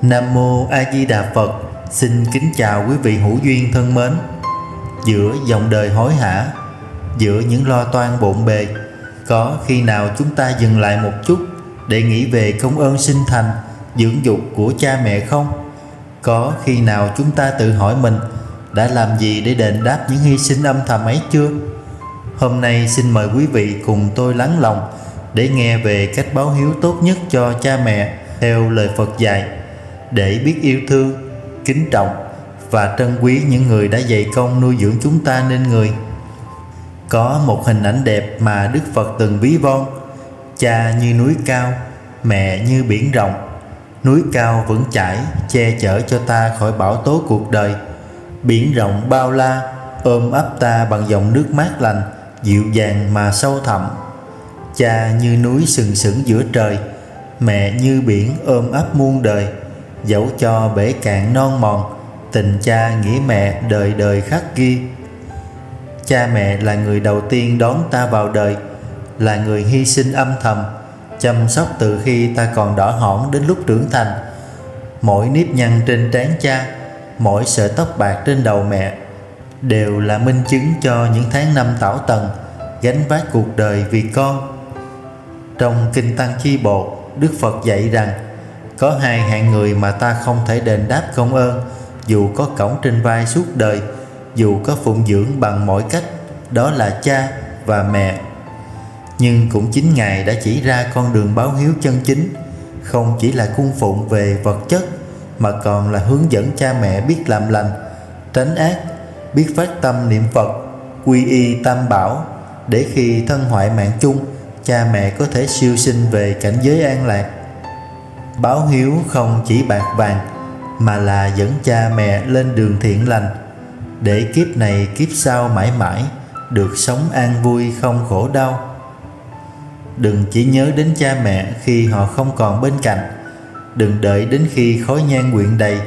Nam Mô A Di Đà Phật. Xin kính chào quý vị hữu duyên thân mến. Giữa dòng đời hối hả, giữa những lo toan bộn bề, có khi nào chúng ta dừng lại một chút để nghĩ về công ơn sinh thành, dưỡng dục của cha mẹ không? Có khi nào chúng ta tự hỏi mình đã làm gì để đền đáp những hy sinh âm thầm ấy chưa? Hôm nay xin mời quý vị cùng tôi lắng lòng để nghe về cách báo hiếu tốt nhất cho cha mẹ theo lời Phật dạy, để biết yêu thương, kính trọng và trân quý những người đã dày công nuôi dưỡng chúng ta nên người. Có một hình ảnh đẹp mà Đức Phật từng ví von: cha như núi cao, mẹ như biển rộng. Núi cao vững chãi che chở cho ta khỏi bão tố cuộc đời. Biển rộng bao la ôm ấp ta bằng dòng nước mát lành, dịu dàng mà sâu thẳm. Cha như núi sừng sững giữa trời, mẹ như biển ôm ấp muôn đời. Dẫu cho bể cạn non mòn, tình cha nghĩa mẹ đời đời khắc ghi. Cha mẹ là người đầu tiên đón ta vào đời, là người hy sinh âm thầm, chăm sóc từ khi ta còn đỏ hỏn đến lúc trưởng thành. Mỗi nếp nhăn trên trán cha, mỗi sợi tóc bạc trên đầu mẹ đều là minh chứng cho những tháng năm tảo tần gánh vác cuộc đời vì con. Trong Kinh Tăng Chi Bộ, Đức Phật dạy rằng có hai hạng người mà ta không thể đền đáp công ơn, dù có cõng trên vai suốt đời, dù có phụng dưỡng bằng mọi cách, đó là cha và mẹ. Nhưng cũng chính Ngài đã chỉ ra con đường báo hiếu chân chính, không chỉ là cung phụng về vật chất, mà còn là hướng dẫn cha mẹ biết làm lành, tránh ác, biết phát tâm niệm Phật, quy y Tam Bảo, để khi thân hoại mạng chung, cha mẹ có thể siêu sinh về cảnh giới an lạc. Báo hiếu không chỉ bạc vàng, mà là dẫn cha mẹ lên đường thiện lành, để kiếp này kiếp sau mãi mãi được sống an vui không khổ đau. Đừng chỉ nhớ đến cha mẹ khi họ không còn bên cạnh. Đừng đợi đến khi khói nhang nguyện đầy,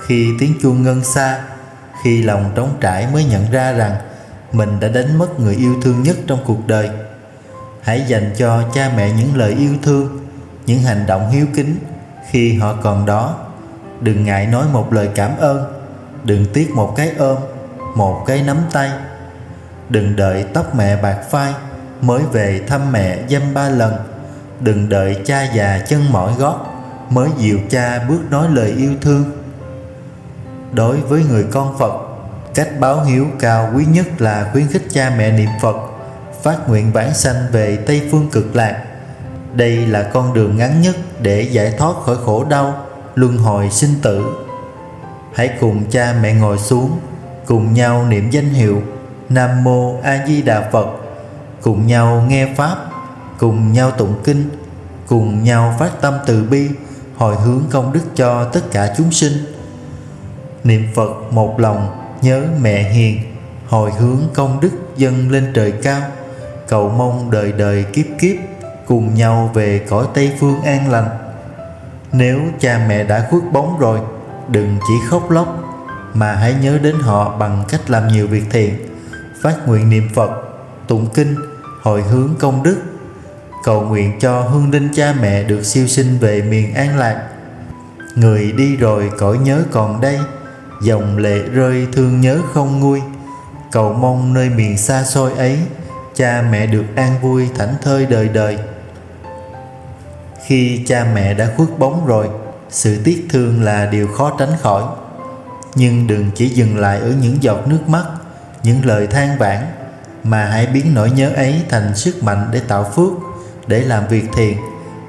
khi tiếng chuông ngân xa, khi lòng trống trải mới nhận ra rằng mình đã đánh mất người yêu thương nhất trong cuộc đời. Hãy dành cho cha mẹ những lời yêu thương, những hành động hiếu kính khi họ còn đó. Đừng ngại nói một lời cảm ơn, đừng tiếc một cái ôm, một cái nắm tay. Đừng đợi tóc mẹ bạc phai mới về thăm mẹ dăm ba lần. Đừng đợi cha già chân mỏi gót mới dìu cha bước nói lời yêu thương. Đối với người con Phật, cách báo hiếu cao quý nhất là khuyến khích cha mẹ niệm Phật, phát nguyện vãng sanh về Tây Phương Cực Lạc. Đây là con đường ngắn nhất để giải thoát khỏi khổ đau, luân hồi sinh tử. Hãy cùng cha mẹ ngồi xuống, cùng nhau niệm danh hiệu Nam Mô A Di Đà Phật, cùng nhau nghe Pháp, cùng nhau tụng kinh, cùng nhau phát tâm từ bi, hồi hướng công đức cho tất cả chúng sinh. Niệm Phật một lòng, nhớ mẹ hiền, hồi hướng công đức dâng lên trời cao, cầu mong đời đời kiếp kiếp cùng nhau về cõi Tây Phương an lành. Nếu cha mẹ đã khuất bóng rồi, đừng chỉ khóc lóc, mà hãy nhớ đến họ bằng cách làm nhiều việc thiện, phát nguyện niệm Phật, tụng kinh, hồi hướng công đức, cầu nguyện cho hương linh cha mẹ được siêu sinh về miền an lạc. Người đi rồi cõi nhớ còn đây, dòng lệ rơi thương nhớ không nguôi. Cầu mong nơi miền xa xôi ấy, cha mẹ được an vui thảnh thơi đời đời. Khi cha mẹ đã khuất bóng rồi, sự tiếc thương là điều khó tránh khỏi. Nhưng đừng chỉ dừng lại ở những giọt nước mắt, những lời than vãn, mà hãy biến nỗi nhớ ấy thành sức mạnh để tạo phước, để làm việc thiện,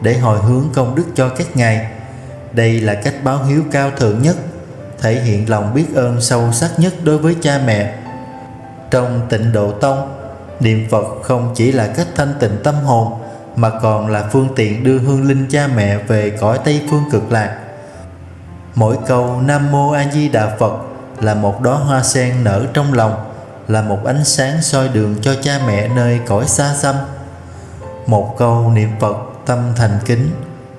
để hồi hướng công đức cho các ngài. Đây là cách báo hiếu cao thượng nhất, thể hiện lòng biết ơn sâu sắc nhất đối với cha mẹ. Trong Tịnh Độ Tông, niệm Phật không chỉ là cách thanh tịnh tâm hồn, mà còn là phương tiện đưa hương linh cha mẹ về cõi Tây Phương Cực Lạc. Mỗi câu Nam Mô A Di Đà Phật là một đóa hoa sen nở trong lòng, là một ánh sáng soi đường cho cha mẹ nơi cõi xa xăm. Một câu niệm Phật tâm thành kính,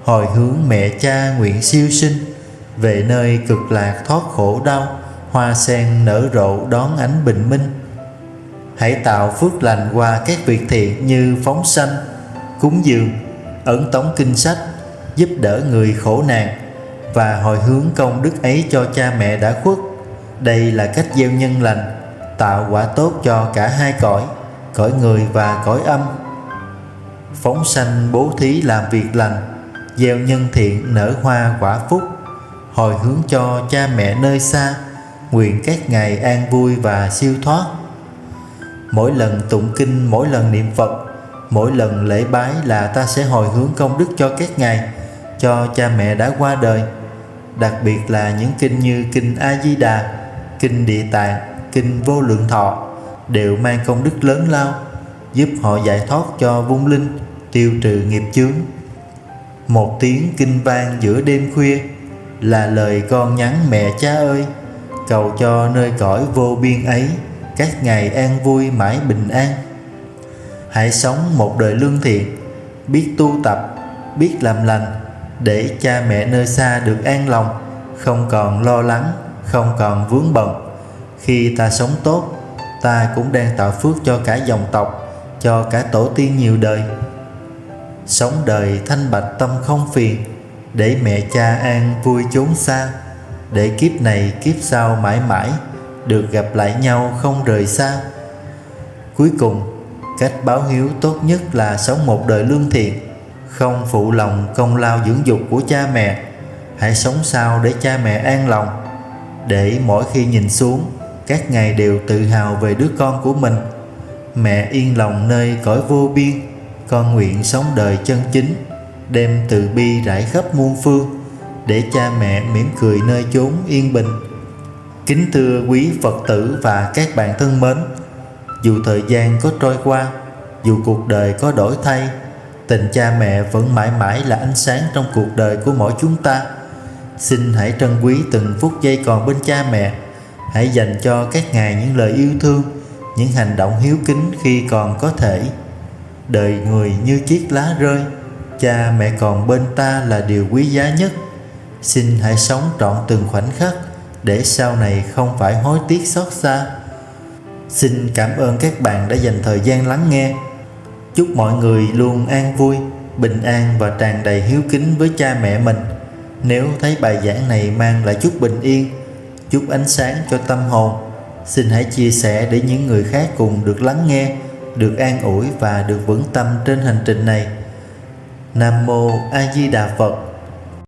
hồi hướng mẹ cha nguyện siêu sinh về nơi cực lạc thoát khổ đau, hoa sen nở rộ đón ánh bình minh. Hãy tạo phước lành qua các việc thiện như phóng sanh, cúng dường, ấn tống kinh sách, giúp đỡ người khổ nạn, và hồi hướng công đức ấy cho cha mẹ đã khuất. Đây là cách gieo nhân lành, tạo quả tốt cho cả hai cõi, cõi người và cõi âm. Phóng sanh bố thí làm việc lành, gieo nhân thiện nở hoa quả phúc, hồi hướng cho cha mẹ nơi xa, nguyện các ngày an vui và siêu thoát. Mỗi lần tụng kinh, mỗi lần niệm Phật, mỗi lần lễ bái là ta sẽ hồi hướng công đức cho các ngài, cho cha mẹ đã qua đời. Đặc biệt là những kinh như kinh A Di Đà, kinh Địa Tạng, kinh Vô Lượng Thọ đều mang công đức lớn lao, giúp họ giải thoát cho vong linh, tiêu trừ nghiệp chướng. Một tiếng kinh vang giữa đêm khuya là lời con nhắn mẹ cha ơi, cầu cho nơi cõi vô biên ấy các ngày an vui mãi bình an. Hãy sống một đời lương thiện, biết tu tập, biết làm lành, để cha mẹ nơi xa được an lòng, không còn lo lắng, không còn vướng bận. Khi ta sống tốt, ta cũng đang tạo phước cho cả dòng tộc, cho cả tổ tiên nhiều đời. Sống đời thanh bạch tâm không phiền, để mẹ cha an vui chốn xa, để kiếp này kiếp sau mãi mãi được gặp lại nhau không rời xa. Cuối cùng, cách báo hiếu tốt nhất là sống một đời lương thiện, không phụ lòng công lao dưỡng dục của cha mẹ. Hãy sống sao để cha mẹ an lòng, để mỗi khi nhìn xuống, các ngài đều tự hào về đứa con của mình. Mẹ yên lòng nơi cõi vô biên, con nguyện sống đời chân chính, đem từ bi rải khắp muôn phương, để cha mẹ mỉm cười nơi chốn yên bình. Kính thưa quý Phật tử và các bạn thân mến, dù thời gian có trôi qua, dù cuộc đời có đổi thay, tình cha mẹ vẫn mãi mãi là ánh sáng trong cuộc đời của mỗi chúng ta. Xin hãy trân quý từng phút giây còn bên cha mẹ. Hãy dành cho các ngài những lời yêu thương, những hành động hiếu kính khi còn có thể. Đời người như chiếc lá rơi, cha mẹ còn bên ta là điều quý giá nhất. Xin hãy sống trọn từng khoảnh khắc, để sau này không phải hối tiếc xót xa. Xin cảm ơn các bạn đã dành thời gian lắng nghe. Chúc mọi người luôn an vui, bình an và tràn đầy hiếu kính với cha mẹ mình. Nếu thấy bài giảng này mang lại chút bình yên, chút ánh sáng cho tâm hồn, xin hãy chia sẻ để những người khác cùng được lắng nghe, được an ủi và được vững tâm trên hành trình này. Nam Mô A Di Đà Phật.